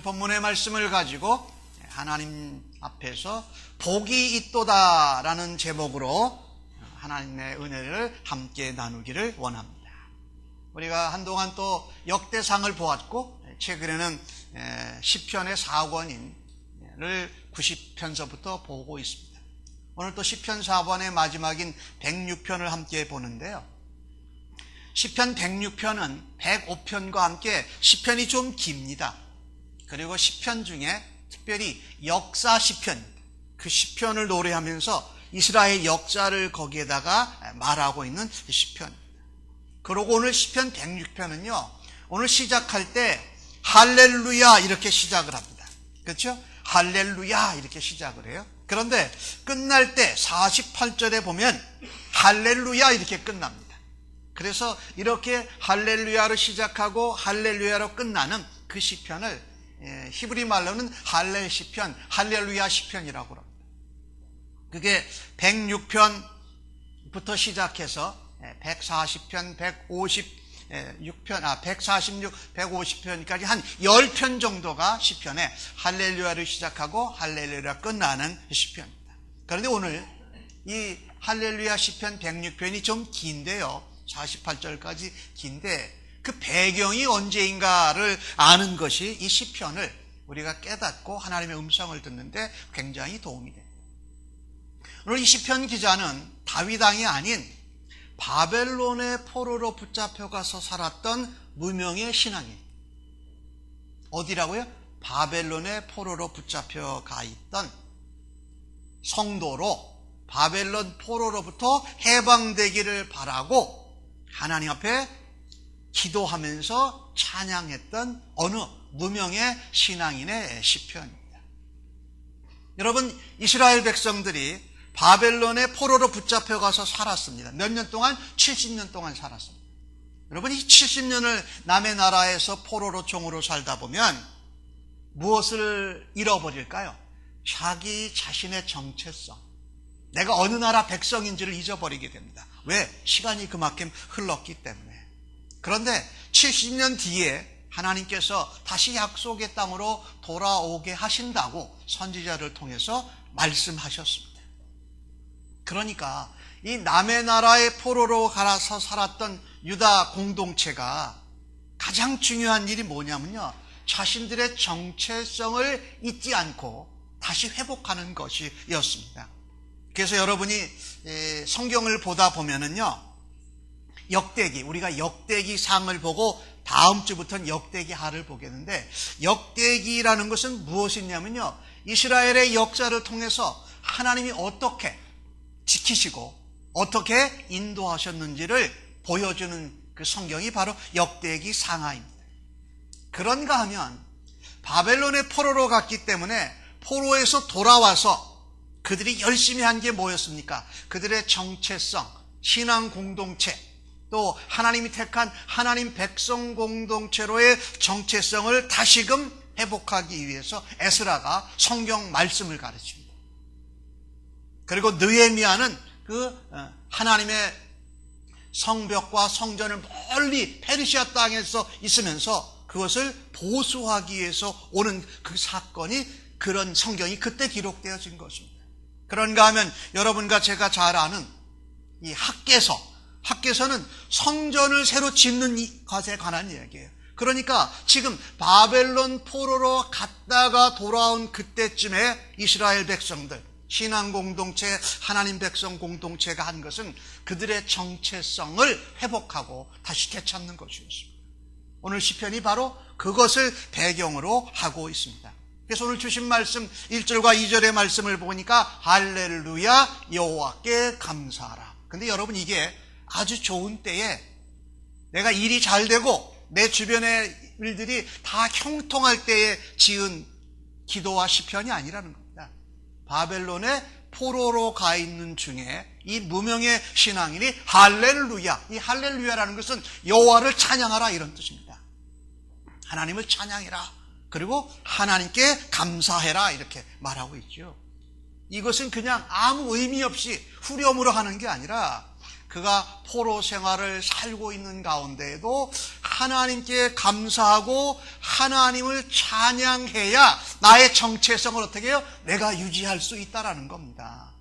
본문의 말씀을 가지고 하나님 앞에서 복이 있도다라는 제목으로 하나님의 은혜를 함께 나누기를 원합니다. 우리가 한동안 또 역대상을 보았고 최근에는 시편의 4권을 90편서부터 보고 있습니다. 오늘 또 시편 4권의 마지막인 106편을 함께 보는데요. 시편 106편은 105편과 함께 시편이 좀 깁니다. 그리고 시편 중에 특별히 역사 시편, 그 시편을 노래하면서 이스라엘 역사를 거기에다가 말하고 있는 시편입니다. 그리고 오늘 시편 106편은요, 오늘 시작할 때 할렐루야 이렇게 시작을 합니다. 그렇죠? 할렐루야 이렇게 시작을 해요. 그런데 끝날 때 48절에 보면 할렐루야 이렇게 끝납니다. 그래서 이렇게 할렐루야로 시작하고 할렐루야로 끝나는 그 시편을 히브리 말로는 할렐 시편, 할렐루야 시편이라고 합니다. 그게 106편부터 시작해서 140편, 146, 150편까지 한 10편 정도가 시편에 할렐루야를 시작하고 할렐루야 끝나는 시편입니다. 그런데 오늘 이 할렐루야 시편 106편이 좀 긴데요. 48절까지 긴데 그 배경이 언제인가를 아는 것이 이 시편을 우리가 깨닫고 하나님의 음성을 듣는데 굉장히 도움이 됩니다. 오늘 이 시편 기자는 다윗 왕이 아닌 바벨론의 포로로 붙잡혀가서 살았던 무명의 신앙인. 어디라고요? 바벨론의 포로로 붙잡혀가 있던 성도로 바벨론 포로로부터 해방되기를 바라고 하나님 앞에 기도하면서 찬양했던 어느 무명의 신앙인의 시편입니다. 여러분, 이스라엘 백성들이 바벨론의 포로로 붙잡혀가서 살았습니다. 몇 년 동안? 70년 동안 살았습니다. 여러분, 이 70년을 남의 나라에서 포로로 종으로 살다 보면 무엇을 잃어버릴까요? 자기 자신의 정체성. 내가 어느 나라 백성인지를 잊어버리게 됩니다. 왜? 시간이 그만큼 흘렀기 때문에. 그런데 70년 뒤에 하나님께서 다시 약속의 땅으로 돌아오게 하신다고 선지자를 통해서 말씀하셨습니다. 그러니까 이 남의 나라의 포로로 가서 살았던 유다 공동체가 가장 중요한 일이 뭐냐면요, 자신들의 정체성을 잊지 않고 다시 회복하는 것이었습니다. 그래서 여러분이 성경을 보다 보면은요, 역대기, 우리가 역대기 상을 보고 다음 주부터는 역대기 하를 보겠는데, 역대기라는 것은 무엇이냐면요, 이스라엘의 역사를 통해서 하나님이 어떻게 지키시고 어떻게 인도하셨는지를 보여주는 그 성경이 바로 역대기 상하입니다. 그런가 하면 바벨론의 포로로 갔기 때문에 포로에서 돌아와서 그들이 열심히 한 게 뭐였습니까? 그들의 정체성, 신앙 공동체, 또 하나님이 택한 하나님 백성 공동체로의 정체성을 다시금 회복하기 위해서 에스라가 성경 말씀을 가르칩니다. 그리고 느헤미야는 그 하나님의 성벽과 성전을 멀리 페르시아 땅에서 있으면서 그것을 보수하기 위해서 오는 그 사건이, 그런 성경이 그때 기록되어진 것입니다. 그런가 하면 여러분과 제가 잘 아는 이 학개서는 성전을 새로 짓는 것에 관한 이야기예요. 그러니까 지금 바벨론 포로로 갔다가 돌아온 그때쯤에 이스라엘 백성들, 신앙 공동체, 하나님 백성 공동체가 한 것은 그들의 정체성을 회복하고 다시 되찾는 것이었습니다. 오늘 시편이 바로 그것을 배경으로 하고 있습니다. 그래서 오늘 주신 말씀 1절과 2절의 말씀을 보니까 할렐루야 여호와께 감사하라. 근데 여러분, 이게 아주 좋은 때에 내가 일이 잘 되고 내 주변의 일들이 다 형통할 때에 지은 기도와 시편이 아니라는 겁니다. 바벨론의 포로로 가 있는 중에 이 무명의 신앙인이 할렐루야, 이 할렐루야라는 것은 여호와를 찬양하라 이런 뜻입니다. 하나님을 찬양해라, 그리고 하나님께 감사해라 이렇게 말하고 있죠. 이것은 그냥 아무 의미 없이 후렴으로 하는 게 아니라 그가 포로 생활을 살고 있는 가운데에도 하나님께 감사하고 하나님을 찬양해야 나의 정체성을 어떻게 해요? 내가 유지할 수 있다라는 겁니다.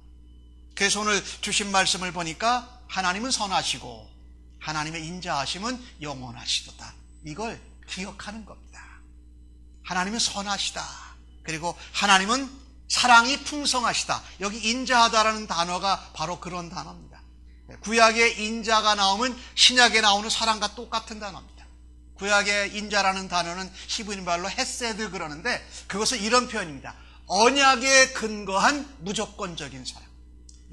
그래서 오늘 주신 말씀을 보니까 하나님은 선하시고 하나님의 인자하심은 영원하시도다. 이걸 기억하는 겁니다. 하나님은 선하시다. 그리고 하나님은 사랑이 풍성하시다. 여기 인자하다라는 단어가 바로 그런 단어입니다. 구약에 인자가 나오면 신약에 나오는 사랑과 똑같은 단어입니다. 구약의 인자라는 단어는 히브리 말로 헤세드 그러는데 그것은 이런 표현입니다. 언약에 근거한 무조건적인 사랑.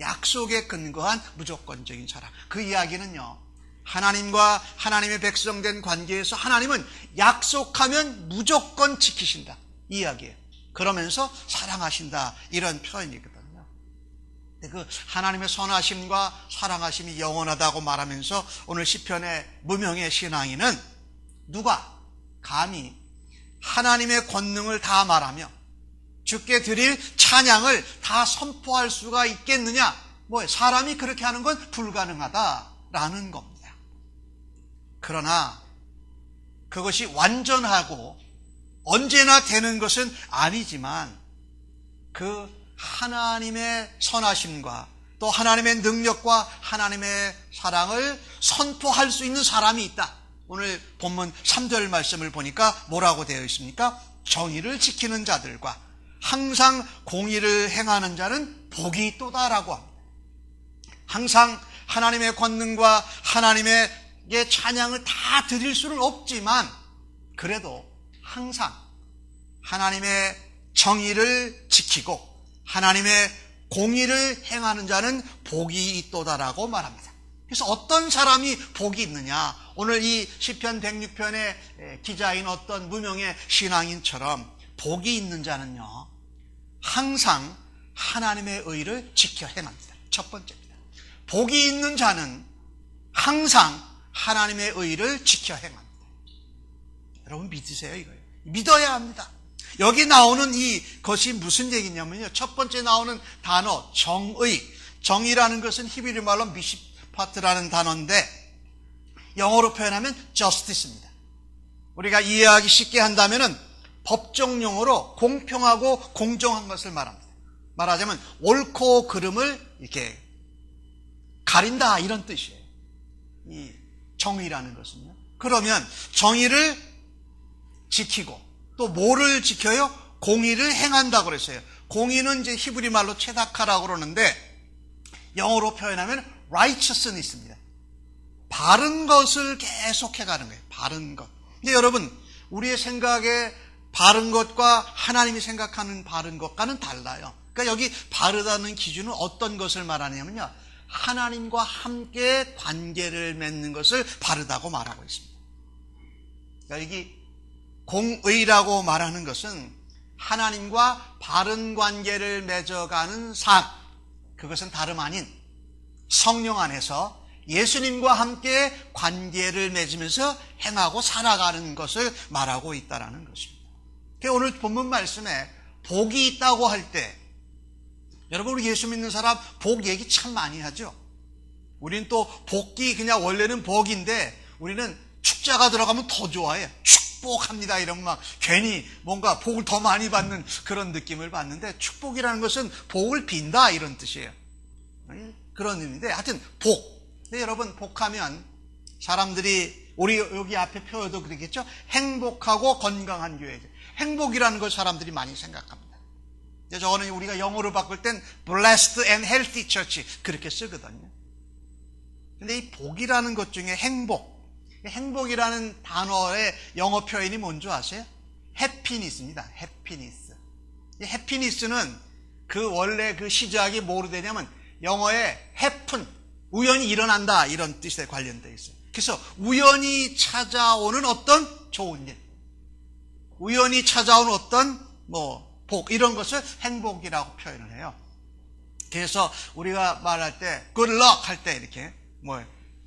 약속에 근거한 무조건적인 사랑. 그 이야기는요, 하나님과 하나님의 백성된 관계에서 하나님은 약속하면 무조건 지키신다 이 이야기예요. 그러면서 사랑하신다 이런 표현이거든요. 그 하나님의 선하심과 사랑하심이 영원하다고 말하면서 오늘 시편의 무명의 신앙인은 누가 감히 하나님의 권능을 다 말하며 주께 드릴 찬양을 다 선포할 수가 있겠느냐? 사람이 그렇게 하는 건 불가능하다라는 겁니다. 그러나 그것이 완전하고 언제나 되는 것은 아니지만 그 하나님의 선하심과 또 하나님의 능력과 하나님의 사랑을 선포할 수 있는 사람이 있다. 오늘 본문 3절 말씀을 보니까 뭐라고 되어 있습니까? 정의를 지키는 자들과 항상 공의를 행하는 자는 복이 있도다라고 합니다. 항상 하나님의 권능과 하나님의 찬양을 다 드릴 수는 없지만 그래도 항상 하나님의 정의를 지키고 하나님의 공의를 행하는 자는 복이 있도다라고 말합니다. 그래서 어떤 사람이 복이 있느냐? 오늘 이 시편 106편의 기자인 어떤 무명의 신앙인처럼 복이 있는 자는요, 항상 하나님의 의를 지켜 행합니다. 첫 번째입니다. 복이 있는 자는 항상 하나님의 의를 지켜 행합니다. 여러분 믿으세요 이거예요. 믿어야 합니다. 여기 나오는 이것이 무슨 얘기냐면요, 첫 번째 나오는 단어 정의. 정의라는 것은 히브리 말로 미시파트라는 단어인데 영어로 표현하면 justice입니다. 우리가 이해하기 쉽게 한다면은 법정 용어로 공평하고 공정한 것을 말합니다. 말하자면 옳고 그름을 이렇게 가린다 이런 뜻이에요. 이 정의라는 것은요. 그러면 정의를 지키고 또 뭐를 지켜요? 공의를 행한다고 그랬어요. 공의는 이제 히브리 말로 체다카라고 그러는데 영어로 표현하면 righteousness입니다. 바른 것을 계속해 가는 거예요. 바른 것. 근데 여러분, 우리의 생각에 바른 것과 하나님이 생각하는 바른 것과는 달라요. 그러니까 여기 바르다는 기준은 어떤 것을 말하냐면요, 하나님과 함께 관계를 맺는 것을 바르다고 말하고 있습니다. 그러니까 여기 공의라고 말하는 것은 하나님과 바른 관계를 맺어가는 삶, 그것은 다름 아닌 성령 안에서 예수님과 함께 관계를 맺으면서 행하고 살아가는 것을 말하고 있다는 것입니다. 오늘 본문 말씀에 복이 있다고 할 때, 여러분 우리 예수 믿는 사람 복 얘기 참 많이 하죠. 우리는 또 복이 그냥 원래는 복인데 우리는 축자가 들어가면 더 좋아해. 축복합니다 이러면 막 괜히 뭔가 복을 더 많이 받는 그런 느낌을 받는데, 축복이라는 것은 복을 빈다 이런 뜻이에요. 그런 의미인데 하여튼 복. 근데 여러분 복하면 사람들이 우리 여기 앞에 표어도 그러겠죠. 행복하고 건강한 교회. 행복이라는 걸 사람들이 많이 생각합니다. 저거는 우리가 영어로 바꿀 땐 blessed and healthy church 그렇게 쓰거든요. 근데 이 복이라는 것 중에 행복이라는 단어의 영어 표현이 뭔지 아세요? happiness입니다. happiness. 이 happiness는 그 원래 그 시작이 뭐로 되냐면 영어의 happen, 우연히 일어난다 이런 뜻에 관련되어 있어요. 그래서 우연히 찾아오는 어떤 좋은 일, 우연히 찾아오는 어떤 복 이런 것을 행복이라고 표현을 해요. 그래서 우리가 말할 때 good luck 할 때 이렇게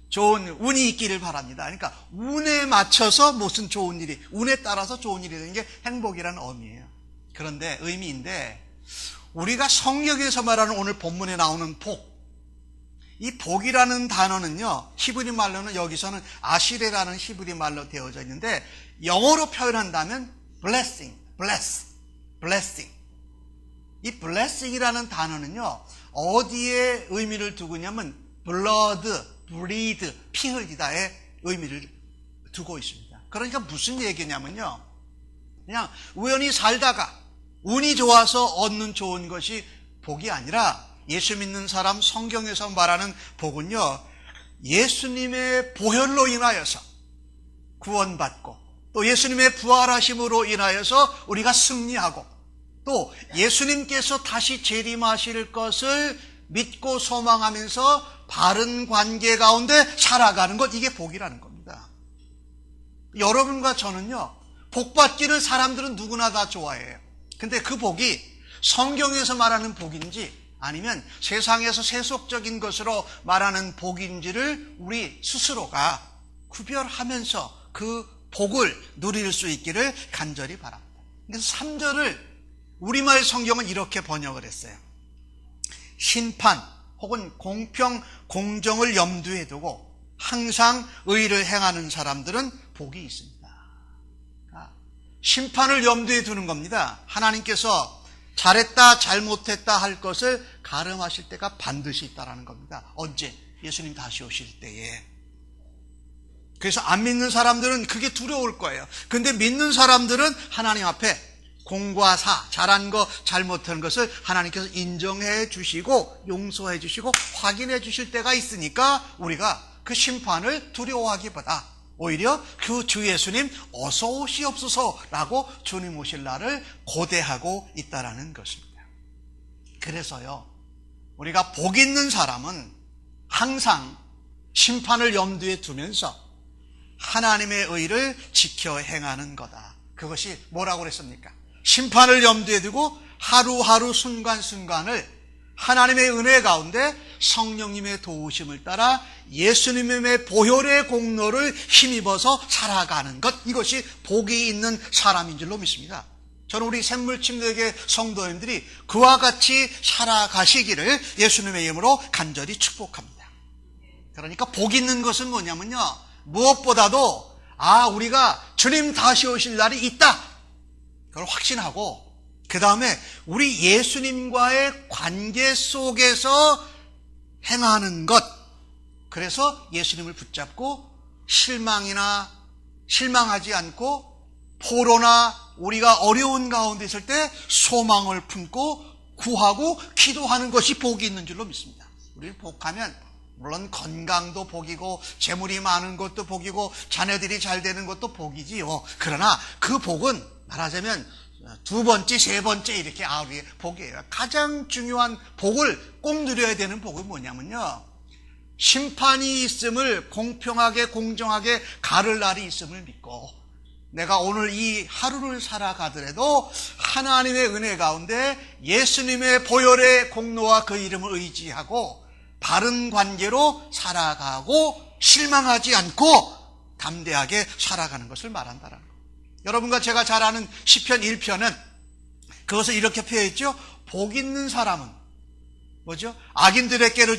좋은 운이 있기를 바랍니다. 그러니까 운에 맞춰서 무슨 좋은 일이, 운에 따라서 좋은 일이 되는 게 행복이라는 의미예요. 그런데 의미인데 우리가 성경에서 말하는 오늘 본문에 나오는 복, 이 복이라는 단어는요, 히브리 말로는 여기서는 아시레라는 히브리 말로 되어져 있는데, 영어로 표현한다면 blessing, blessing. 이 blessing이라는 단어는요, 어디에 의미를 두고 있냐면 blood, breathe, 피 흘리다의 의미를 두고 있습니다. 그러니까 무슨 얘기냐면요, 그냥 우연히 살다가 운이 좋아서 얻는 좋은 것이 복이 아니라, 예수 믿는 사람 성경에서 말하는 복은요, 예수님의 보혈로 인하여서 구원받고, 또 예수님의 부활하심으로 인하여서 우리가 승리하고, 또 예수님께서 다시 재림하실 것을 믿고 소망하면서 바른 관계 가운데 살아가는 것, 이게 복이라는 겁니다. 여러분과 저는요, 복받기를 사람들은 누구나 다 좋아해요. 근데 그 복이 성경에서 말하는 복인지 아니면 세상에서 세속적인 것으로 말하는 복인지를 우리 스스로가 구별하면서 그 복을 누릴 수 있기를 간절히 바랍니다. 그래서 3절을 우리말 성경은 이렇게 번역을 했어요. 심판 혹은 공평, 공정을 염두에 두고 항상 의를 행하는 사람들은 복이 있습니다. 심판을 염두에 두는 겁니다. 하나님께서 잘했다 잘못했다 할 것을 가름하실 때가 반드시 있다는 겁니다. 언제? 예수님 다시 오실 때에. 그래서 안 믿는 사람들은 그게 두려울 거예요. 근데 믿는 사람들은 하나님 앞에 공과 사, 잘한 거 잘못한 것을 하나님께서 인정해 주시고 용서해 주시고 확인해 주실 때가 있으니까 우리가 그 심판을 두려워하기보다 오히려 그 주 예수님 어서 오시옵소서라고 주님 오실 날을 고대하고 있다는 것입니다. 그래서요, 우리가 복 있는 사람은 항상 심판을 염두에 두면서 하나님의 의를 지켜 행하는 거다. 그것이 뭐라고 그랬습니까? 심판을 염두에 두고 하루하루 순간순간을 하나님의 은혜 가운데 성령님의 도우심을 따라 예수님의 보혈의 공로를 힘입어서 살아가는 것, 이것이 복이 있는 사람인 줄로 믿습니다. 저는 우리 샘물침례교회 성도님들이 그와 같이 살아가시기를 예수님의 이름으로 간절히 축복합니다. 그러니까 복 있는 것은 뭐냐면요, 무엇보다도 우리가 주님 다시 오실 날이 있다, 그걸 확신하고, 그 다음에 우리 예수님과의 관계 속에서 행하는 것, 그래서 예수님을 붙잡고 실망하지 않고 포로나 우리가 어려운 가운데 있을 때 소망을 품고 구하고 기도하는 것이 복이 있는 줄로 믿습니다. 우리를 복하면 물론 건강도 복이고 재물이 많은 것도 복이고 자녀들이 잘 되는 것도 복이지요. 그러나 그 복은 말하자면 두 번째, 세 번째 이렇게 우리의 복이에요. 가장 중요한 복을 꼭 누려야 되는 복은 뭐냐면요, 심판이 있음을, 공평하게 공정하게 가를 날이 있음을 믿고 내가 오늘 이 하루를 살아가더라도 하나님의 은혜 가운데 예수님의 보혈의 공로와 그 이름을 의지하고 바른 관계로 살아가고 실망하지 않고 담대하게 살아가는 것을 말한다는 거예요. 여러분과 제가 잘 아는 시편 1편은 그것을 이렇게 표현했죠. 복 있는 사람은 뭐죠? 악인들의 꾀를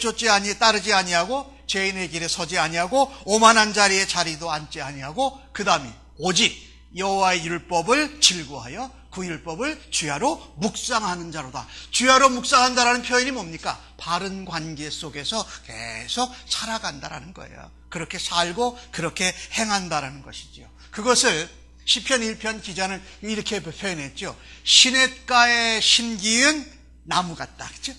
따르지 아니하고 죄인의 길에 서지 아니하고 오만한 자리에 자리도 앉지 아니하고 그 다음에 오직 여호와의 율법을 즐거워하여 그 율법을 주야로 묵상하는 자로다. 주야로 묵상한다라는 표현이 뭡니까? 바른 관계 속에서 계속 살아간다라는 거예요. 그렇게 살고 그렇게 행한다라는 것이죠. 그것을 시편 1편 기자는 이렇게 표현했죠. 시냇가에 심기은 나무 같다. 그렇죠?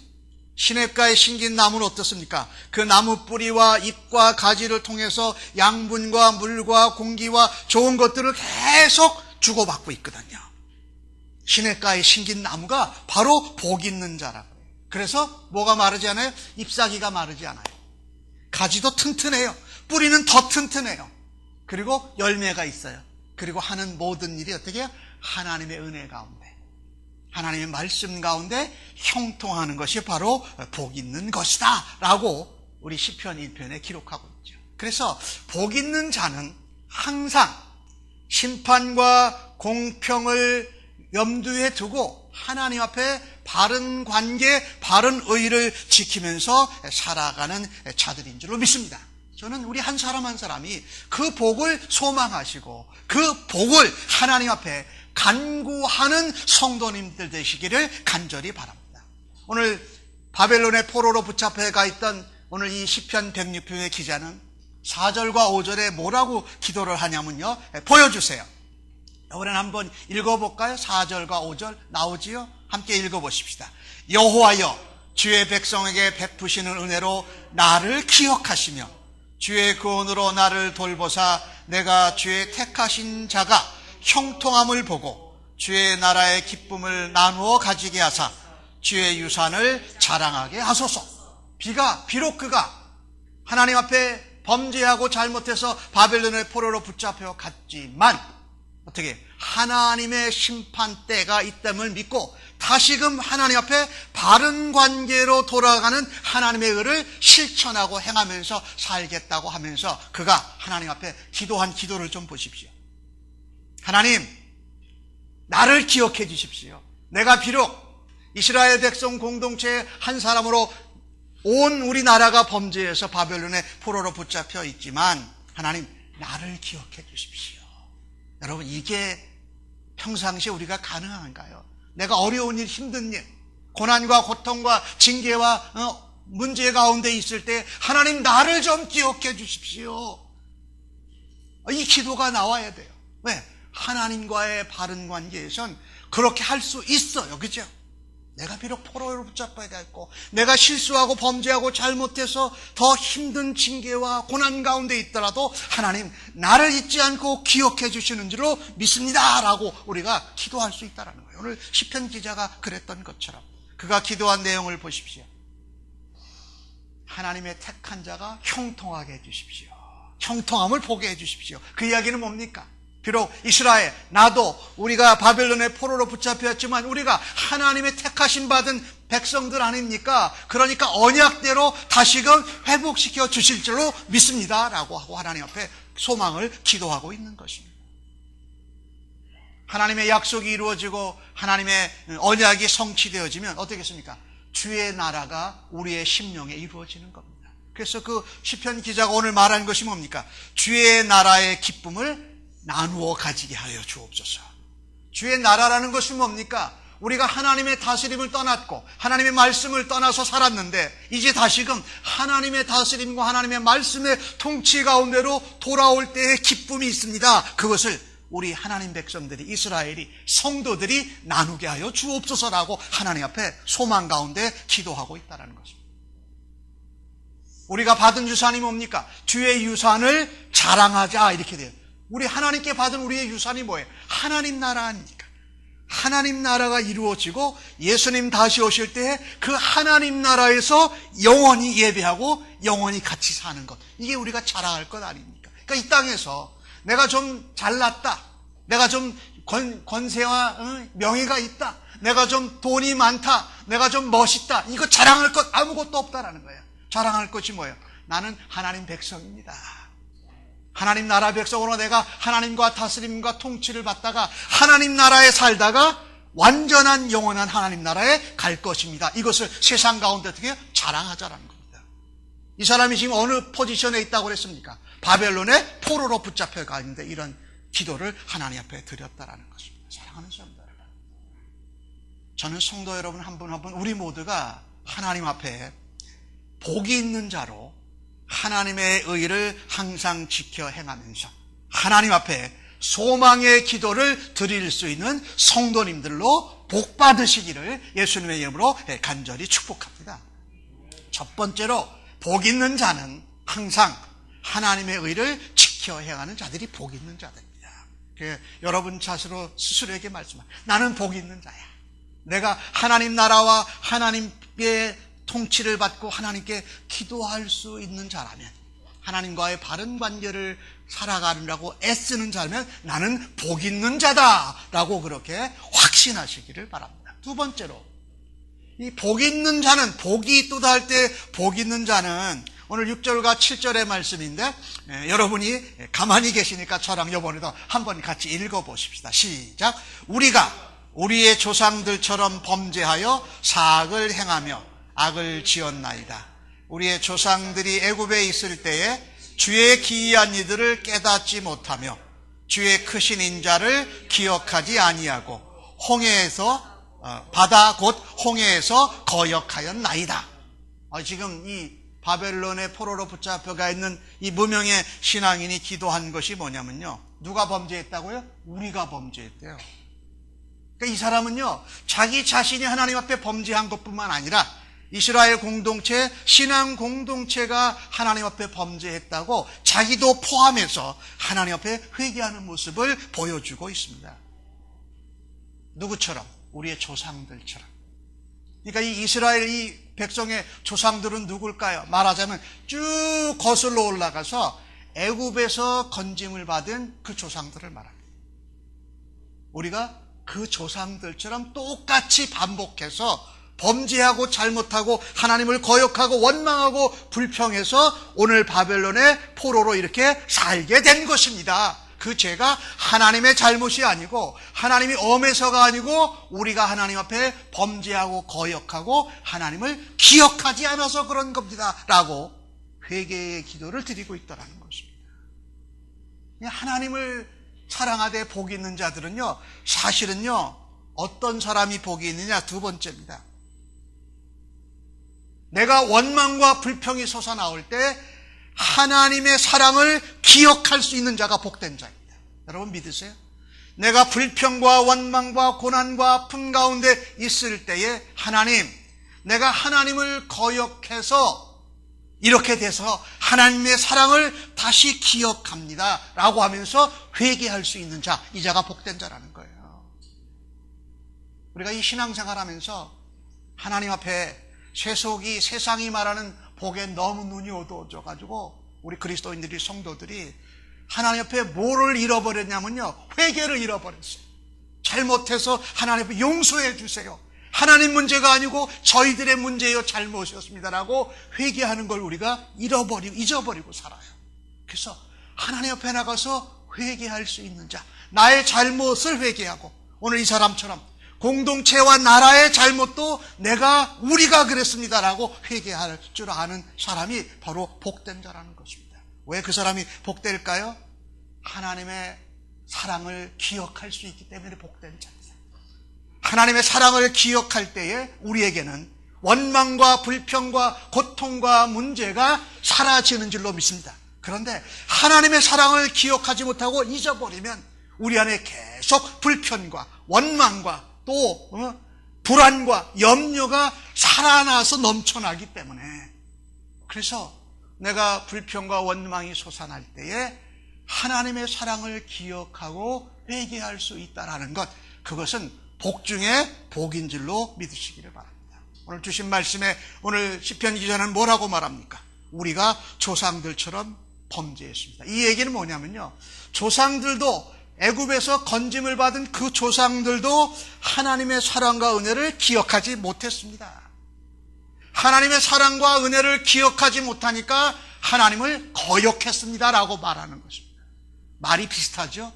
시냇가에 심긴 나무는 어떻습니까? 그 나무 뿌리와 잎과 가지를 통해서 양분과 물과 공기와 좋은 것들을 계속 주고받고 있거든요. 시냇가에 심긴 나무가 바로 복 있는 자라고요. 그래서 뭐가 마르지 않아요? 잎사귀가 마르지 않아요. 가지도 튼튼해요. 뿌리는 더 튼튼해요. 그리고 열매가 있어요. 그리고 하는 모든 일이 어떻게 해요? 하나님의 은혜 가운데, 하나님의 말씀 가운데 형통하는 것이 바로 복 있는 것이다 라고 우리 시편 1편에 기록하고 있죠. 그래서 복 있는 자는 항상 심판과 공평을 염두에 두고 하나님 앞에 바른 관계, 바른 의를 지키면서 살아가는 자들인 줄로 믿습니다. 저는 우리 한 사람 한 사람이 그 복을 소망하시고 그 복을 하나님 앞에 간구하는 성도님들 되시기를 간절히 바랍니다. 오늘 바벨론의 포로로 붙잡혀 가 있던 오늘 이 시편 106편의 기자는 4절과 5절에 뭐라고 기도를 하냐면요, 보여주세요. 이번엔 한번 읽어볼까요? 4절과 5절 나오지요? 함께 읽어보십시다. 여호와여, 주의 백성에게 베푸시는 은혜로 나를 기억하시며 주의 구원으로 나를 돌보사 내가 주의 택하신 자가 형통함을 보고 주의 나라의 기쁨을 나누어 가지게 하사 주의 유산을 자랑하게 하소서. 비록 그가 하나님 앞에 범죄하고 잘못해서 바벨론의 포로로 붙잡혀 갔지만 어떻게 하나님의 심판 때가 있음을 믿고 다시금 하나님 앞에 바른 관계로 돌아가는 하나님의 의를 실천하고 행하면서 살겠다고 하면서 그가 하나님 앞에 기도한 기도를 좀 보십시오. 하나님, 나를 기억해 주십시오. 내가 비록 이스라엘 백성 공동체의 한 사람으로 온 우리나라가 범죄해서 바벨론의 포로로 붙잡혀 있지만 하나님, 나를 기억해 주십시오. 여러분, 이게 평상시에 우리가 가능한가요? 내가 어려운 일, 힘든 일, 고난과 고통과 징계와 문제 가운데 있을 때 하나님, 나를 좀 기억해 주십시오. 이 기도가 나와야 돼요. 왜? 하나님과의 바른 관계에선 그렇게 할 수 있어요. 그죠? 내가 비록 포로로 붙잡혀야 있고 내가 실수하고 범죄하고 잘못해서 더 힘든 징계와 고난 가운데 있더라도 하나님, 나를 잊지 않고 기억해 주시는 줄로 믿습니다 라고 우리가 기도할 수 있다는 거예요. 오늘 시편 기자가 그랬던 것처럼 그가 기도한 내용을 보십시오. 하나님의 택한 자가 형통하게 해 주십시오. 형통함을 보게 해 주십시오. 그 이야기는 뭡니까? 비록 이스라엘, 나도 우리가 바벨론의 포로로 붙잡혔지만 우리가 하나님의 택하심 받은 백성들 아닙니까? 그러니까 언약대로 다시금 회복시켜 주실 줄로 믿습니다 라고 하고 하나님 앞에 소망을 기도하고 있는 것입니다. 하나님의 약속이 이루어지고 하나님의 언약이 성취되어지면 어떻겠습니까? 주의 나라가 우리의 심령에 이루어지는 겁니다. 그래서 그 시편 기자가 오늘 말하는 것이 뭡니까? 주의 나라의 기쁨을 나누어 가지게 하여 주옵소서. 주의 나라라는 것이 뭡니까? 우리가 하나님의 다스림을 떠났고 하나님의 말씀을 떠나서 살았는데 이제 다시금 하나님의 다스림과 하나님의 말씀의 통치 가운데로 돌아올 때의 기쁨이 있습니다. 그것을 우리 하나님 백성들이, 이스라엘이, 성도들이 나누게 하여 주옵소서라고 하나님 앞에 소망 가운데 기도하고 있다는 것입니다. 우리가 받은 유산이 뭡니까? 주의 유산을 자랑하자 이렇게 돼요. 우리 하나님께 받은 우리의 유산이 뭐예요? 하나님 나라 아닙니까? 하나님 나라가 이루어지고 예수님 다시 오실 때 그 하나님 나라에서 영원히 예배하고 영원히 같이 사는 것, 이게 우리가 자랑할 것 아닙니까? 그러니까 이 땅에서 내가 좀 잘났다, 내가 좀 권세와 명예가 있다, 내가 좀 돈이 많다, 내가 좀 멋있다, 이거 자랑할 것 아무것도 없다라는 거예요. 자랑할 것이 뭐예요? 나는 하나님 백성입니다. 하나님 나라 백성으로 내가 하나님과 다스림과 통치를 받다가 하나님 나라에 살다가 완전한 영원한 하나님 나라에 갈 것입니다. 이것을 세상 가운데 어떻게 자랑하자라는 겁니다. 이 사람이 지금 어느 포지션에 있다고 그랬습니까? 바벨론의 포로로 붙잡혀 가 있는데 이런 기도를 하나님 앞에 드렸다라는 것입니다. 사랑하는 성도 여러분, 저는 성도 여러분 한 분 한 분 우리 모두가 하나님 앞에 복이 있는 자로 하나님의 의를 항상 지켜 행하면서 하나님 앞에 소망의 기도를 드릴 수 있는 성도님들로 복 받으시기를 예수님의 이름으로 간절히 축복합니다. 첫 번째로, 복 있는 자는 항상 하나님의 의를 지켜 행하는 자들이 복 있는 자들입니다. 여러분 스스로에게 말씀합니다. 나는 복 있는 자야. 내가 하나님 나라와 하나님의 통치를 받고 하나님께 기도할 수 있는 자라면, 하나님과의 바른 관계를 살아가느라고 애쓰는 자라면 나는 복 있는 자다라고 그렇게 확신하시기를 바랍니다. 두 번째로, 이 복 있는 자는, 복이 있도다 할 때 복 있는 자는 오늘 6절과 7절의 말씀인데 여러분이 가만히 계시니까 저랑 이번에도 한번 같이 읽어보십시다. 시작. 우리가 우리의 조상들처럼 범죄하여 사악을 행하며 악을 지었나이다. 우리의 조상들이 애굽에 있을 때에 주의 기이한 이들을 깨닫지 못하며 주의 크신 인자를 기억하지 아니하고 바다 곧 홍해에서 거역하였나이다. 지금 이 바벨론의 포로로 붙잡혀가 있는 이 무명의 신앙인이 기도한 것이 뭐냐면요, 누가 범죄했다고요? 우리가 범죄했대요. 그러니까 이 사람은요, 자기 자신이 하나님 앞에 범죄한 것뿐만 아니라 이스라엘 공동체, 신앙 공동체가 하나님 앞에 범죄했다고 자기도 포함해서 하나님 앞에 회개하는 모습을 보여주고 있습니다. 누구처럼? 우리의 조상들처럼. 그러니까 이 이스라엘 이 백성의 조상들은 누굴까요? 말하자면 쭉 거슬러 올라가서 애굽에서 건짐을 받은 그 조상들을 말합니다. 우리가 그 조상들처럼 똑같이 반복해서 범죄하고 잘못하고 하나님을 거역하고 원망하고 불평해서 오늘 바벨론의 포로로 이렇게 살게 된 것입니다. 그 죄가 하나님의 잘못이 아니고 하나님이 엄해서가 아니고 우리가 하나님 앞에 범죄하고 거역하고 하나님을 기억하지 않아서 그런 겁니다 라고 회개의 기도를 드리고 있다는 것입니다. 하나님을 사랑하되 복이 있는 자들은요, 사실은요, 어떤 사람이 복이 있느냐? 두 번째입니다. 내가 원망과 불평이 솟아나올 때 하나님의 사랑을 기억할 수 있는 자가 복된 자입니다. 여러분 믿으세요? 내가 불평과 원망과 고난과 아픔 가운데 있을 때에 하나님, 내가 하나님을 거역해서 이렇게 돼서 하나님의 사랑을 다시 기억합니다 라고 하면서 회개할 수 있는 자, 이 자가 복된 자라는 거예요. 우리가 이 신앙생활 하면서 하나님 앞에 세상이 말하는 복에 너무 눈이 어두워져 가지고 우리 그리스도인들이, 성도들이 하나님 앞에 뭐를 잃어버렸냐면요, 회개를 잃어버렸어요. 잘못해서 하나님 앞에 용서해 주세요, 하나님 문제가 아니고 저희들의 문제요, 잘못이었습니다라고 회개하는 걸 우리가 잊어버리고 살아요. 그래서 하나님 앞에 나가서 회개할 수 있는 자, 나의 잘못을 회개하고 오늘 이 사람처럼 공동체와 나라의 잘못도 우리가 그랬습니다라고 회개할 줄 아는 사람이 바로 복된 자라는 것입니다. 왜 그 사람이 복될까요? 하나님의 사랑을 기억할 수 있기 때문에 복된 자입니다. 하나님의 사랑을 기억할 때에 우리에게는 원망과 불평과 고통과 문제가 사라지는 줄로 믿습니다. 그런데 하나님의 사랑을 기억하지 못하고 잊어버리면 우리 안에 계속 불편과 원망과 또 불안과 염려가 살아나서 넘쳐나기 때문에, 그래서 내가 불평과 원망이 솟아날 때에 하나님의 사랑을 기억하고 회개할 수 있다는 것, 그것은 복 중에 복인 줄로 믿으시기를 바랍니다. 오늘 주신 말씀에 오늘 시편 기자는 뭐라고 말합니까? 우리가 조상들처럼 범죄했습니다. 이 얘기는 뭐냐면요, 조상들도, 애굽에서 건짐을 받은 그 조상들도 하나님의 사랑과 은혜를 기억하지 못했습니다. 하나님의 사랑과 은혜를 기억하지 못하니까 하나님을 거역했습니다라고 말하는 것입니다. 말이 비슷하죠?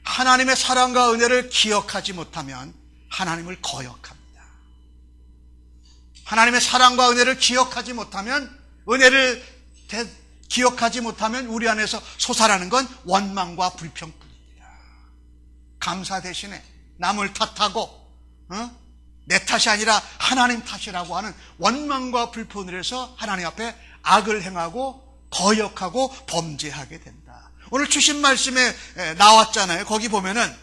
하나님의 사랑과 은혜를 기억하지 못하면 하나님을 거역합니다. 하나님의 사랑과 은혜를 기억하지 못하면, 기억하지 못하면 우리 안에서 솟아나는 건 원망과 불평뿐입니다. 감사 대신에 남을 탓하고 내 탓이 아니라 하나님 탓이라고 하는 원망과 불평을 해서 하나님 앞에 악을 행하고 거역하고 범죄하게 된다. 오늘 주신 말씀에 나왔잖아요. 거기 보면은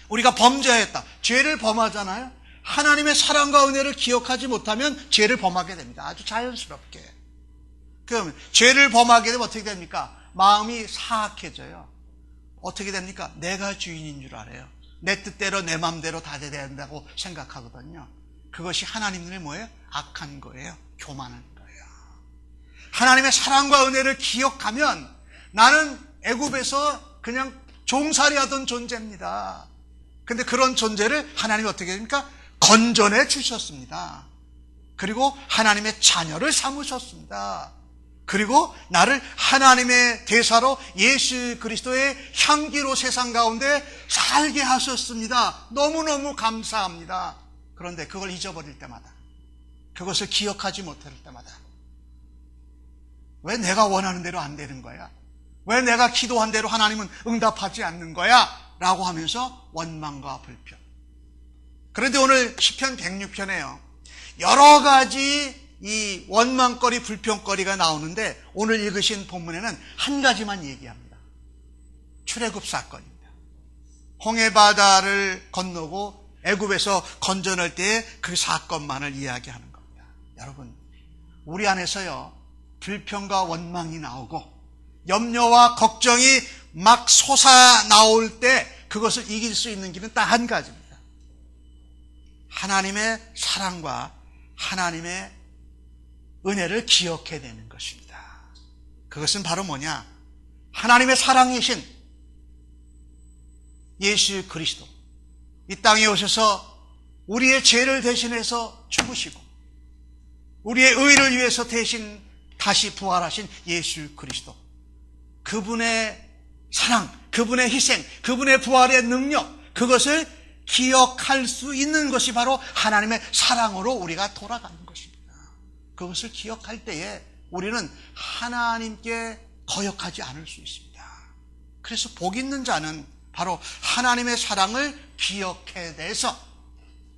우리가 범죄했다, 죄를 범하잖아요. 하나님의 사랑과 은혜를 기억하지 못하면 죄를 범하게 됩니다. 아주 자연스럽게. 그럼 죄를 범하게 되면 어떻게 됩니까? 마음이 사악해져요. 어떻게 됩니까? 내가 주인인 줄 알아요. 내 뜻대로 내 마음대로 다 돼야 된다고 생각하거든요. 그것이 하나님 눈에 뭐예요? 악한 거예요. 교만한 거예요. 하나님의 사랑과 은혜를 기억하면 나는 애굽에서 그냥 종살이 하던 존재입니다. 근데 그런 존재를 하나님이 어떻게 됩니까? 건져내 주셨습니다. 그리고 하나님의 자녀를 삼으셨습니다. 그리고 나를 하나님의 대사로 예수 그리스도의 향기로 세상 가운데 살게 하셨습니다. 너무너무 감사합니다. 그런데 그걸 잊어버릴 때마다, 그것을 기억하지 못할 때마다 왜 내가 원하는 대로 안 되는 거야? 왜 내가 기도한 대로 하나님은 응답하지 않는 거야? 라고 하면서 원망과 불평. 그런데 오늘 시편 106편에요. 여러 가지 이 원망거리, 불평거리가 나오는데 오늘 읽으신 본문에는 한 가지만 얘기합니다. 출애굽 사건입니다. 홍해바다를 건너고 애굽에서 건져낼 때의 그 사건만을 이야기하는 겁니다. 여러분, 우리 안에서요, 불평과 원망이 나오고 염려와 걱정이 막 솟아 나올 때 그것을 이길 수 있는 길은 딱 한 가지입니다. 하나님의 사랑과 하나님의 은혜를 기억해내는 것입니다. 그것은 바로 뭐냐? 하나님의 사랑이신 예수 그리스도, 이 땅에 오셔서 우리의 죄를 대신해서 죽으시고 우리의 의를 위해서 대신 다시 부활하신 예수 그리스도, 그분의 사랑, 그분의 희생, 그분의 부활의 능력, 그것을 기억할 수 있는 것이 바로 하나님의 사랑으로 우리가 돌아가는 것입니다. 그것을 기억할 때에 우리는 하나님께 거역하지 않을 수 있습니다. 그래서 복 있는 자는 바로 하나님의 사랑을 기억해내서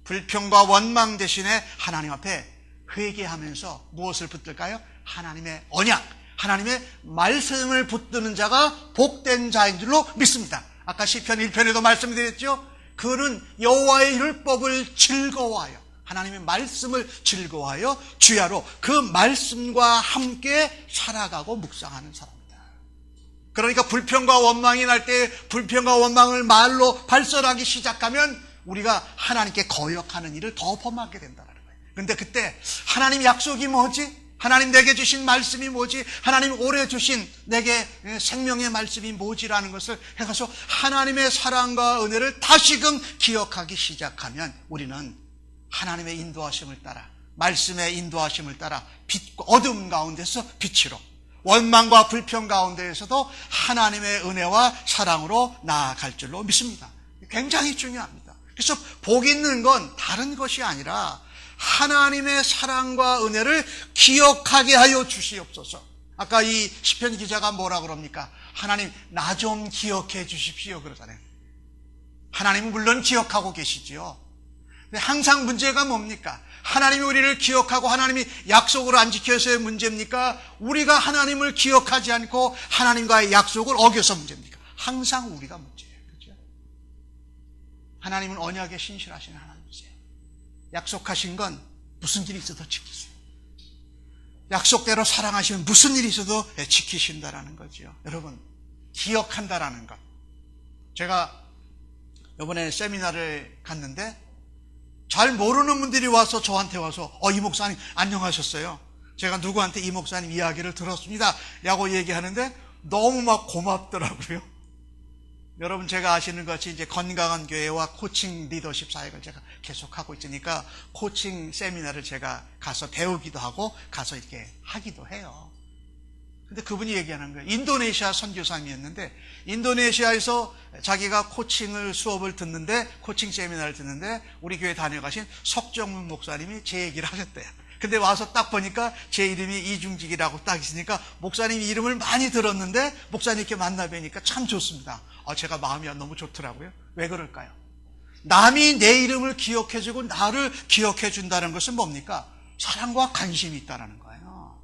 불평과 원망 대신에 하나님 앞에 회개하면서 무엇을 붙들까요? 하나님의 언약, 하나님의 말씀을 붙드는 자가 복된 자인 줄로 믿습니다. 아까 시편 1편에도 말씀드렸죠. 그는 여호와의 율법을 즐거워하여, 하나님의 말씀을 즐거워하여 주야로 그 말씀과 함께 살아가고 묵상하는 사람이다. 그러니까 불평과 원망이 날 때 불평과 원망을 말로 발설하기 시작하면 우리가 하나님께 거역하는 일을 더 범하게 된다는 거예요. 그런데 그때 하나님 약속이 뭐지? 하나님 내게 주신 말씀이 뭐지? 하나님 올해 주신 내게 생명의 말씀이 뭐지라는 것을 해가서 하나님의 사랑과 은혜를 다시금 기억하기 시작하면 우리는 하나님의 인도하심을 따라, 말씀의 인도하심을 따라 빛과 어둠 가운데서 빛으로, 원망과 불평 가운데에서도 하나님의 은혜와 사랑으로 나아갈 줄로 믿습니다. 굉장히 중요합니다. 그래서 복 있는 건 다른 것이 아니라 하나님의 사랑과 은혜를 기억하게 하여 주시옵소서. 아까 이 시편 기자가 뭐라 그럽니까? 하나님, 나 좀 기억해 주십시오 그러잖아요. 하나님은 물론 기억하고 계시지요. 근데 항상 문제가 뭡니까? 하나님이 우리를 기억하고 하나님이 약속을 안 지켜서의 문제입니까? 우리가 하나님을 기억하지 않고 하나님과의 약속을 어겨서 문제입니까? 항상 우리가 문제예요. 그렇죠? 하나님은 언약에 신실하신 하나님이세요. 약속하신 건 무슨 일이 있어도 지키세요. 약속대로 사랑하시면 무슨 일이 있어도 지키신다라는 거죠. 여러분, 기억한다라는 것. 제가 이번에 세미나를 갔는데 잘 모르는 분들이 와서 저한테 와서 이 목사님 안녕하셨어요. 제가 누구한테 이 목사님 이야기를 들었습니다 라고 얘기하는데 너무 막 고맙더라고요. 여러분, 제가 아시는 것이 이제 건강한 교회와 코칭 리더십 사역을 제가 계속 하고 있으니까 코칭 세미나를 제가 가서 배우기도 하고 가서 이렇게 하기도 해요. 근데 그분이 얘기하는 거예요. 인도네시아 선교사님이었는데 인도네시아에서 자기가 코칭을 수업을 듣는데, 코칭 세미나를 듣는데 우리 교회 다녀가신 석정문 목사님이 제 얘기를 하셨대요. 근데 와서 딱 보니까 제 이름이 이중직이라고 딱 있으니까 목사님 이름을 많이 들었는데 목사님 이렇게 만나 뵈니까 참 좋습니다. 제가 마음이 너무 좋더라고요. 왜 그럴까요? 남이 내 이름을 기억해주고 나를 기억해준다는 것은 뭡니까? 사랑과 관심이 있다는 거예요.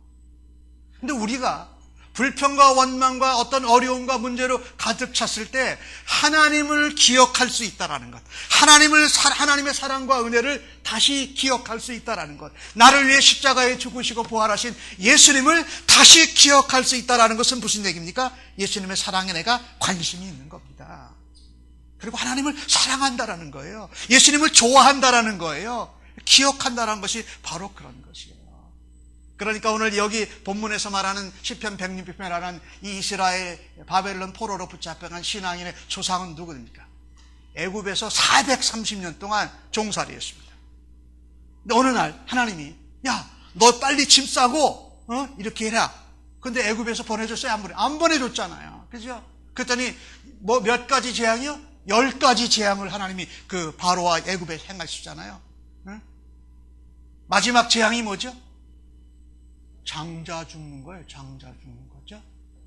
근데 우리가 불평과 원망과 어떤 어려움과 문제로 가득 찼을 때 하나님을 기억할 수 있다는 것, 하나님의 사랑과 은혜를 다시 기억할 수 있다는 것, 나를 위해 십자가에 죽으시고 부활하신 예수님을 다시 기억할 수 있다는 것은 무슨 얘기입니까? 예수님의 사랑에 내가 관심이 있는 겁니다. 그리고 하나님을 사랑한다는 거예요. 예수님을 좋아한다는 거예요. 기억한다는 것이 바로 그런 것이에요. 그러니까 오늘 여기 본문에서 말하는 시편 106편이라는 이 이스라엘 바벨론 포로로 붙잡혀간 신앙인의 조상은 누구입니까? 애굽에서 430년 동안 종살이했습니다. 근데 어느 날 하나님이 야, 너 빨리 짐 싸고 이렇게 해라. 근데 애굽에서 보내줬어요? 안 보내줬잖아요. 그죠? 그랬더니 뭐 몇 가지 재앙이요? 10가지 재앙을 하나님이 그 바로와 애굽에 행하시잖아요. 응? 마지막 재앙이 뭐죠? 장자 죽는 거예요. 장자 죽는 거죠.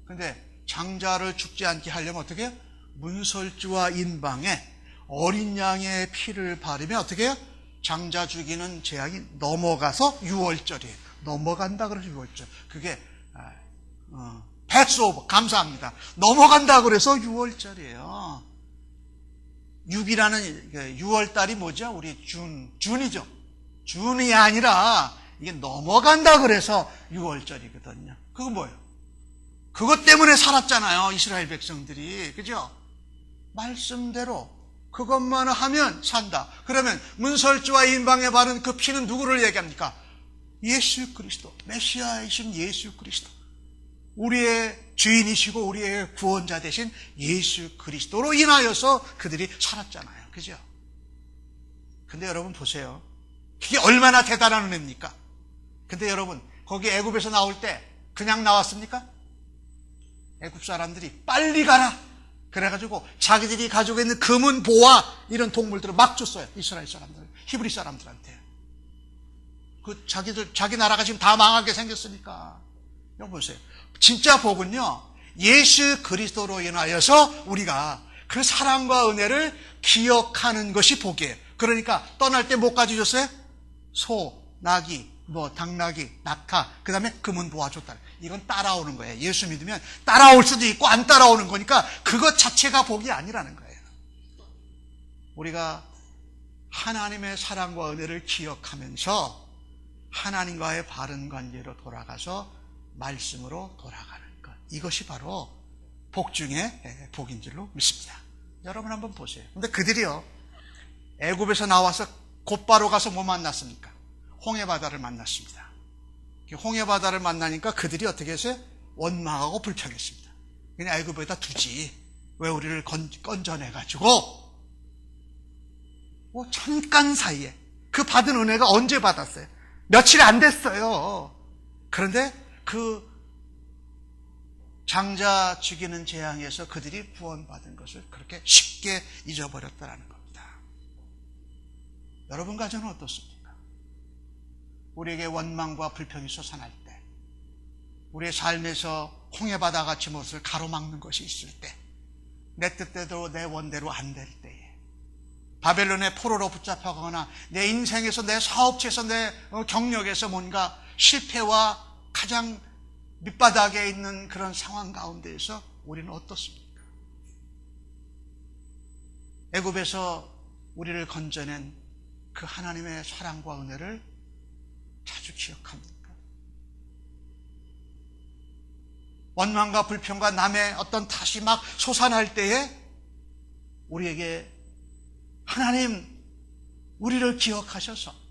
근데 장자를 죽지 않게 하려면 어떻게 해요? 문설주와 인방에 어린 양의 피를 바르면 어떻게 해요? 장자 죽이는 재앙이 넘어가서 유월절이에요. 넘어간다 그래서 유월절. 그게 패스오버, 감사합니다. 넘어간다 그래서 유월절이에요. 6이라는 6월달이 뭐죠? 우리 준이죠. 준이 아니라 이게 넘어간다 그래서 유월절이거든요. 그거 뭐예요? 그것 때문에 살았잖아요. 이스라엘 백성들이. 그죠? 말씀대로 그것만 하면 산다. 그러면 문설주와 인방에 바른 그 피는 누구를 얘기합니까? 예수 그리스도, 메시아이신 예수 그리스도. 우리의 주인이시고 우리의 구원자 되신 예수 그리스도로 인하여서 그들이 살았잖아요. 그죠? 근데 여러분 보세요. 그게 얼마나 대단한 은혜입니까? 근데 여러분, 거기 애굽에서 나올 때 그냥 나왔습니까? 애굽 사람들이 빨리 가라! 그래가지고 자기들이 가지고 있는 금은 보화 이런 동물들을 막 줬어요. 이스라엘 사람들, 히브리 사람들한테. 자기 나라가 지금 다 망하게 생겼으니까. 여러분 보세요. 진짜 복은요, 예수 그리스도로 인하여서 우리가 그 사랑과 은혜를 기억하는 것이 복이에요. 그러니까 떠날 때 뭐까지 줬어요? 소, 나귀, 당나귀, 낙타, 그 다음에 금은 보아줬다. 이건 따라오는 거예요. 예수 믿으면 따라올 수도 있고 안 따라오는 거니까 그것 자체가 복이 아니라는 거예요. 우리가 하나님의 사랑과 은혜를 기억하면서 하나님과의 바른 관계로 돌아가서 말씀으로 돌아가는 것. 이것이 바로 복 중에 복인 줄로 믿습니다. 여러분 한번 보세요. 근데 그들이요, 애굽에서 나와서 곧바로 가서 뭐 만났습니까? 홍해바다를 만났습니다. 홍해바다를 만나니까 그들이 어떻게 했어요? 원망하고 불평했습니다. 그냥 애굽에다 두지. 왜 우리를 건져내가지고 잠깐 사이에 그 받은 은혜가 언제 받았어요? 며칠 안 됐어요. 그런데 그 장자 죽이는 재앙에서 그들이 구원받은 것을 그렇게 쉽게 잊어버렸다는 겁니다. 여러분 가정은 어떻습니까? 우리에게 원망과 불평이 솟아날 때, 우리의 삶에서 홍해바다같이 무엇을 가로막는 것이 있을 때, 내 뜻대로 내 원대로 안 될 때에, 바벨론의 포로로 붙잡혀가거나 내 인생에서, 내 사업체에서, 내 경력에서 뭔가 실패와 가장 밑바닥에 있는 그런 상황 가운데에서 우리는 어떻습니까? 애굽에서 우리를 건져낸 그 하나님의 사랑과 은혜를 자주 기억합니까? 원망과 불평과 남의 어떤 탓이 막 솟아날 때에 우리에게 하나님, 우리를 기억하셔서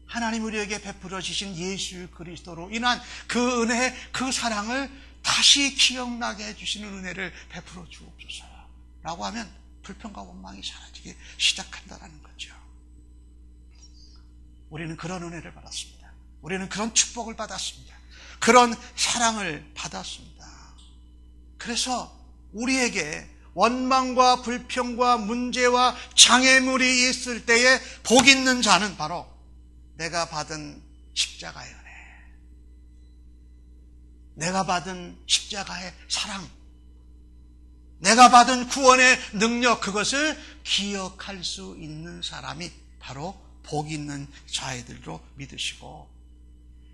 하나님 우리에게 베풀어 주신 예수 그리스도로 인한 그 은혜, 그 사랑을 다시 기억나게 해주시는 은혜를 베풀어 주옵소서 라고 하면 불평과 원망이 사라지기 시작한다는 거죠. 우리는 그런 은혜를 받았습니다. 우리는 그런 축복을 받았습니다. 그런 사랑을 받았습니다. 그래서 우리에게 원망과 불평과 문제와 장애물이 있을 때에 복 있는 자는 바로 내가 받은 십자가의 은혜, 내가 받은 십자가의 사랑, 내가 받은 구원의 능력, 그것을 기억할 수 있는 사람이 바로 복 있는 자애들로 믿으시고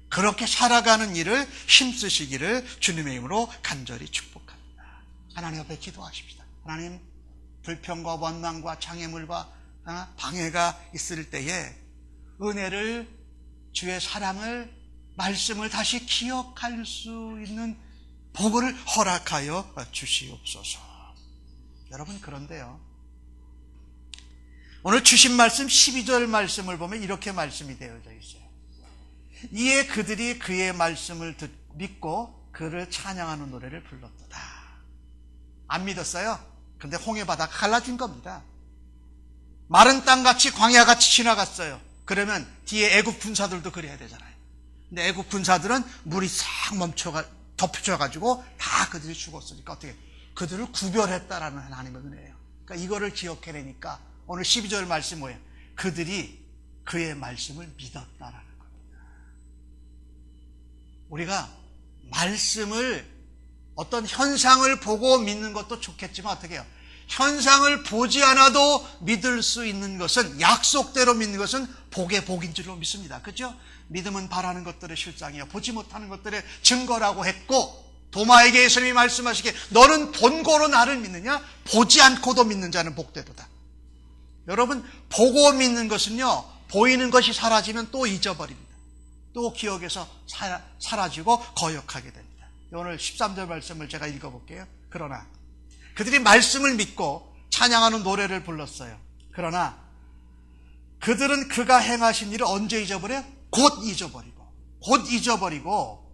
그렇게 살아가는 일을 힘쓰시기를 주님의 이름으로 간절히 축복합니다. 하나님 앞에 기도하십시다. 하나님, 불평과 원망과 장애물과 방해가 있을 때에 은혜를, 주의 사랑을, 말씀을 다시 기억할 수 있는 복을 허락하여 주시옵소서. 여러분, 그런데요, 오늘 주신 말씀 12절 말씀을 보면 이렇게 말씀이 되어져 있어요. 이에 그들이 그의 말씀을 믿고 그를 찬양하는 노래를 불렀도다. 안 믿었어요? 근데 홍해바다가 갈라진 겁니다. 마른 땅같이 광야같이 지나갔어요. 그러면 뒤에 애굽 군사들도 그래야 되잖아요. 근데 애굽 군사들은 물이 싹 멈춰가 덮쳐가지고 다 그들이 죽었으니까 어떻게 그들을 구별했다라는 하나님의 은혜예요. 그러니까 이거를 기억해내니까 오늘 12절 말씀 뭐예요? 그들이 그의 말씀을 믿었다라는 겁니다. 우리가 말씀을 어떤 현상을 보고 믿는 것도 좋겠지만 어떻게 해요? 현상을 보지 않아도 믿을 수 있는 것은, 약속대로 믿는 것은 복의 복인 줄로 믿습니다. 그렇죠? 믿음은 바라는 것들의 실상이요 보지 못하는 것들의 증거라고 했고, 도마에게 예수님이 말씀하시기에 너는 본고로 나를 믿느냐? 보지 않고도 믿는 자는 복되도다. 여러분, 보고 믿는 것은요, 보이는 것이 사라지면 또 잊어버립니다. 또 기억에서 사라지고 거역하게 됩니다. 오늘 13절 말씀을 제가 읽어볼게요. 그러나 그들이 말씀을 믿고 찬양하는 노래를 불렀어요. 그러나 그들은 그가 행하신 일을 언제 잊어버려요? 곧 잊어버리고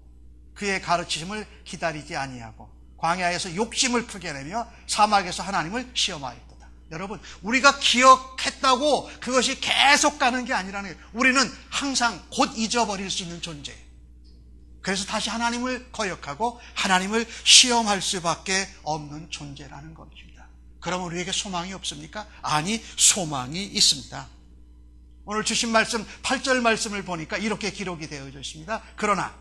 그의 가르치심을 기다리지 아니하고 광야에서 욕심을 풀게 내며 사막에서 하나님을 시험하였도다. 여러분, 우리가 기억했다고 그것이 계속 가는 게 아니라는 거예요. 우리는 항상 곧 잊어버릴 수 있는 존재예요. 그래서 다시 하나님을 거역하고 하나님을 시험할 수밖에 없는 존재라는 겁니다. 그럼 우리에게 소망이 없습니까? 아니, 소망이 있습니다. 오늘 주신 말씀 8절 말씀을 보니까 이렇게 기록이 되어져 있습니다. 그러나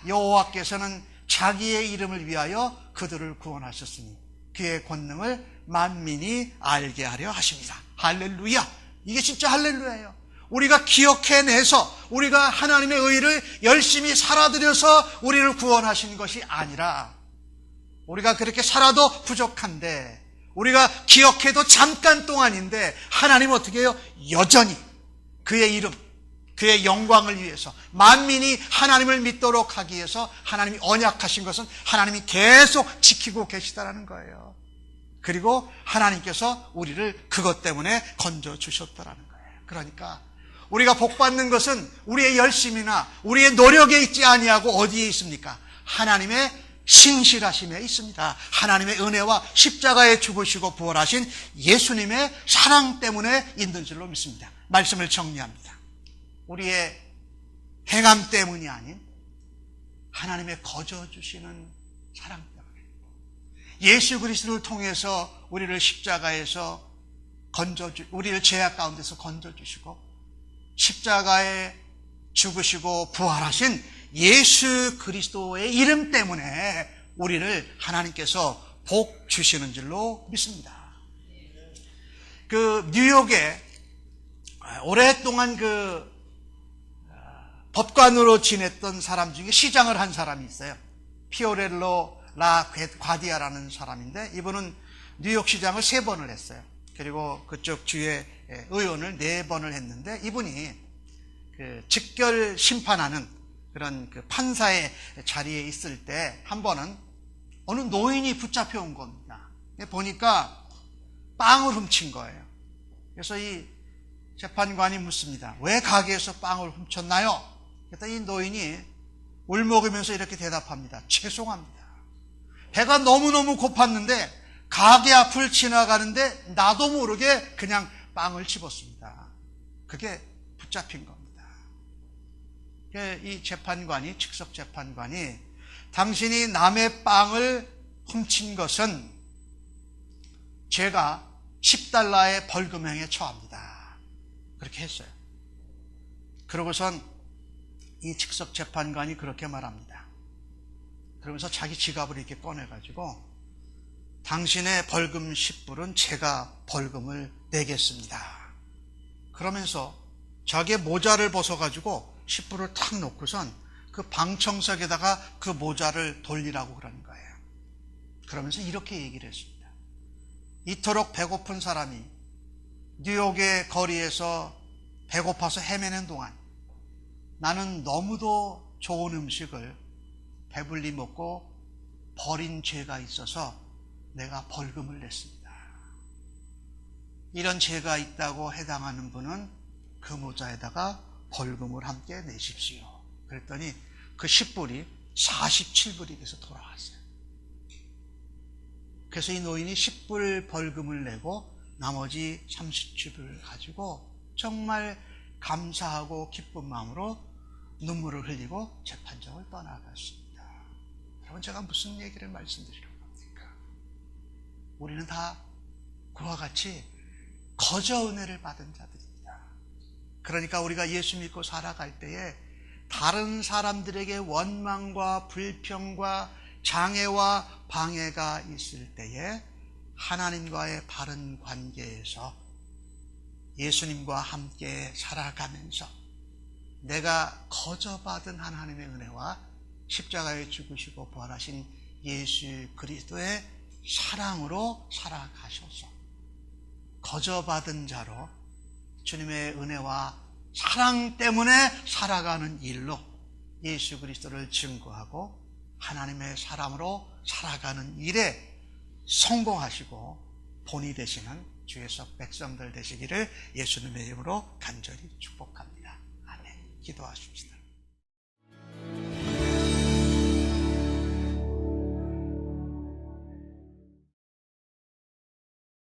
여호와께서는 자기의 이름을 위하여 그들을 구원하셨으니 그의 권능을 만민이 알게 하려 하십니다. 할렐루야! 이게 진짜 할렐루야예요. 우리가 기억해내서 우리가 하나님의 의를 열심히 살아들여서 우리를 구원하신 것이 아니라, 우리가 그렇게 살아도 부족한데, 우리가 기억해도 잠깐 동안인데 하나님은 어떻게 해요? 여전히 그의 이름, 그의 영광을 위해서, 만민이 하나님을 믿도록 하기 위해서 하나님이 언약하신 것은 하나님이 계속 지키고 계시다는 거예요. 그리고 하나님께서 우리를 그것 때문에 건져주셨다는 거예요. 그러니까 우리가 복받는 것은 우리의 열심이나 우리의 노력에 있지 아니하고 어디에 있습니까? 하나님의 신실하심에 있습니다. 하나님의 은혜와 십자가에 죽으시고 부활하신 예수님의 사랑 때문에 있는 줄로 믿습니다. 말씀을 정리합니다. 우리의 행함 때문이 아닌 하나님의 거저 주시는 사랑 때문에, 예수 그리스도를 통해서 우리를 십자가에서 우리를 죄악 가운데서 건져주시고 십자가에 죽으시고 부활하신 예수 그리스도의 이름 때문에 우리를 하나님께서 복 주시는 줄로 믿습니다. 그 뉴욕에 오랫동안 법관으로 지냈던 사람 중에 시장을 한 사람이 있어요. 피오렐로 라 과디아라는 사람인데, 이분은 뉴욕 시장을 3번을 했어요. 그리고 그쪽 주의 의원을 4번을 했는데, 이분이 그 직결 심판하는 그런 그 판사의 자리에 있을 때 한 번은 어느 노인이 붙잡혀 온 겁니다. 보니까 빵을 훔친 거예요. 그래서 이 재판관이 묻습니다. 왜 가게에서 빵을 훔쳤나요? 그랬더니 이 노인이 울먹이면서 이렇게 대답합니다. 죄송합니다. 배가 너무너무 고팠는데 가게 앞을 지나가는데 나도 모르게 그냥 빵을 집었습니다. 그게 붙잡힌 겁니다. 이 재판관이, 직석 재판관이, 당신이 남의 빵을 훔친 것은 제가 $10의 벌금형에 처합니다. 그렇게 했어요. 그러고선 이 직석 재판관이 그렇게 말합니다. 그러면서 자기 지갑을 이렇게 꺼내가지고, 당신의 벌금 10불은 제가 벌금을 내겠습니다. 그러면서 자기의 모자를 벗어가지고 10불을 탁 놓고선 그 방청석에다가 그 모자를 돌리라고 그러는 거예요. 그러면서 이렇게 얘기를 했습니다. 이토록 배고픈 사람이 뉴욕의 거리에서 배고파서 헤매는 동안 나는 너무도 좋은 음식을 배불리 먹고 버린 죄가 있어서 내가 벌금을 냈습니다. 이런 죄가 있다고 해당하는 분은 그 모자에다가 벌금을 함께 내십시오. 그랬더니 그 10불이 47불이 돼서 돌아왔어요. 그래서 이 노인이 10불 벌금을 내고 나머지 37불을 가지고 정말 감사하고 기쁜 마음으로 눈물을 흘리고 재판정을 떠나갔습니다. 여러분, 제가 무슨 얘기를 말씀드리는 겁니까? 우리는 다 그와 같이 거저 은혜를 받은 자들입니다. 그러니까 우리가 예수 믿고 살아갈 때에 다른 사람들에게 원망과 불평과 장애와 방해가 있을 때에 하나님과의 바른 관계에서 예수님과 함께 살아가면서 내가 거저 받은 하나님의 은혜와 십자가에 죽으시고 부활하신 예수 그리스도의 사랑으로 살아가셔서 거저 받은 자로 주님의 은혜와 사랑 때문에 살아가는 일로 예수 그리스도를 증거하고 하나님의 사람으로 살아가는 일에 성공하시고 본이 되시는 주의 속 백성들 되시기를 예수님의 이름으로 간절히 축복합니다. 아멘. 기도하십시다.